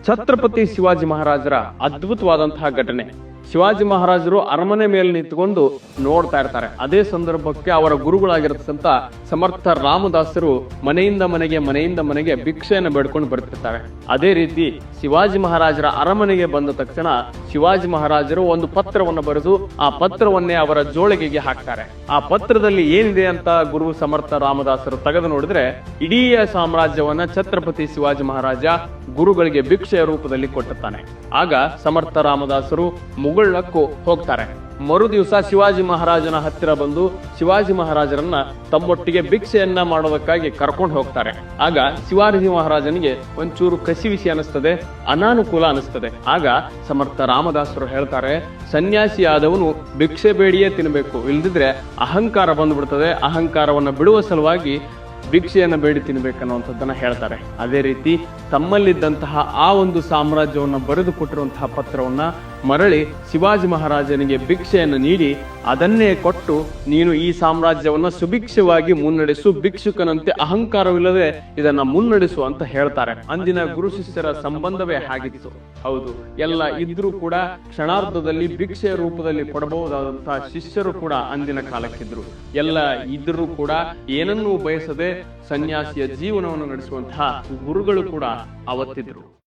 ಛತ್ರಪತಿ ಶಿವಾಜಿ ಮಹಾರಾಜರ ಅದ್ಭುತವಾದಂತಹ ಘಟನೆ. ಶಿವಾಜಿ ಮಹಾರಾಜರು ಅರಮನೆ ಮೇಲೆ ನಿಂತುಕೊಂಡು ನೋಡ್ತಾ ಇರ್ತಾರೆ. ಅದೇ ಸಂದರ್ಭಕ್ಕೆ ಅವರ ಗುರುಗಳಾಗಿರತಕ್ಕಂತ ಸಮರ್ಥ ರಾಮದಾಸರು ಮನೆಯಿಂದ ಮನೆಗೆ ಭಿಕ್ಷೆಯನ್ನು ಬೇಡ್ಕೊಂಡು ಬರ್ತಿರ್ತಾರೆ. ಅದೇ ರೀತಿ ಶಿವಾಜಿ ಮಹಾರಾಜರ ಅರಮನೆಗೆ ಬಂದ ತಕ್ಷಣ ಶಿವಾಜಿ ಮಹಾರಾಜರು ಒಂದು ಪತ್ರವನ್ನು ಬರೆದು ಆ ಪತ್ರವನ್ನೇ ಅವರ ಜೋಳಿಗೆಗೆ ಹಾಕ್ತಾರೆ. ಆ ಪತ್ರದಲ್ಲಿ ಏನಿದೆ ಅಂತ ಗುರು ಸಮರ್ಥ ರಾಮದಾಸರು ತೆಗೆದು ನೋಡಿದ್ರೆ ಇಡೀ ಸಾಮ್ರಾಜ್ಯವನ್ನ ಛತ್ರಪತಿ ಶಿವಾಜಿ ಮಹಾರಾಜ ಗುರುಗಳಿಗೆ ಭಿಕ್ಷೆಯ ರೂಪದಲ್ಲಿ ಕೊಟ್ಟುತ್ತಾನೆ. ಆಗ ಸಮರ್ಥ ರಾಮದಾಸರು ಮುಗುಳಕ್ಕೂ ಹೋಗ್ತಾರೆ. ಮರು ದಿವಸ ಶಿವಾಜಿ ಮಹಾರಾಜನ ಹತ್ತಿರ ಬಂದು ಶಿವಾಜಿ ಮಹಾರಾಜರನ್ನ ತಮ್ಮೊಟ್ಟಿಗೆ ಭಿಕ್ಷೆಯನ್ನ ಮಾಡೋದಕ್ಕಾಗಿ ಕರ್ಕೊಂಡು ಹೋಗ್ತಾರೆ. ಆಗ ಶಿವಾಜಿ ಮಹಾರಾಜನಿಗೆ ಒಂಚೂರು ಕಸಿವಿಸಿ ಅನಿಸ್ತದೆ, ಅನಾನುಕೂಲ ಅನಿಸ್ತದೆ. ಆಗ ಸಮರ್ಥ ರಾಮದಾಸರು ಹೇಳ್ತಾರೆ, ಸನ್ಯಾಸಿಯಾದವನು ಭಿಕ್ಷೆ ಬೇಡಿಯೇ ತಿನ್ನಬೇಕು, ಇಲ್ದಿದ್ರೆ ಅಹಂಕಾರ ಬಂದ್ಬಿಡ್ತದೆ. ಅಹಂಕಾರವನ್ನ ಬಿಡುವ ಸಲುವಾಗಿ ಭಿಕ್ಷೆಯನ್ನು ಬೇಡಿ ತಿನ್ಬೇಕನ್ನುವಂಥದ್ದನ್ನ ಹೇಳ್ತಾರೆ. ಅದೇ ರೀತಿ ತಮ್ಮಲ್ಲಿದ್ದಂತಹ ಆ ಒಂದು ಸಾಮ್ರಾಜ್ಯವನ್ನು ಬರೆದು ಕೊಟ್ಟಿರುವಂತಹ ಪತ್ರವನ್ನ ಮರಳಿ ಶಿವಾಜಿ ಮಹಾರಾಜನಿಗೆ ಭಿಕ್ಷೆಯನ್ನು ನೀಡಿ ಅದನ್ನೇ ಕೊಟ್ಟು ನೀನು ಈ ಸಾಮ್ರಾಜ್ಯವನ್ನ ಸುಭಿಕ್ಷವಾಗಿ ಮುನ್ನಡೆಸು, ಭಿಕ್ಷುಕನಂತೆ ಅಹಂಕಾರವಿಲ್ಲದೆ ಇದನ್ನ ಮುನ್ನಡೆಸು ಅಂತ ಹೇಳ್ತಾರೆ. ಅಂದಿನ ಗುರು ಶಿಷ್ಯರ ಸಂಬಂಧವೇ ಹಾಗಿತ್ತು. ಹೌದು, ಎಲ್ಲ ಇದ್ರೂ ಕೂಡ ಕ್ಷಣಾರ್ಧದಲ್ಲಿ ಭಿಕ್ಷೆಯ ರೂಪದಲ್ಲಿ ಕೊಡಬಹುದಾದಂತಹ ಶಿಷ್ಯರು ಕೂಡ ಅಂದಿನ ಕಾಲಕ್ಕಿದ್ರು. ಎಲ್ಲ ಇದ್ರೂ ಕೂಡ ಏನನ್ನೂ ಬಯಸದೆ ಸನ್ಯಾಸಿಯ ಜೀವನವನ್ನು ನಡೆಸುವಂತಹ ಗುರುಗಳು ಕೂಡ ಅವತ್ತಿದ್ರು.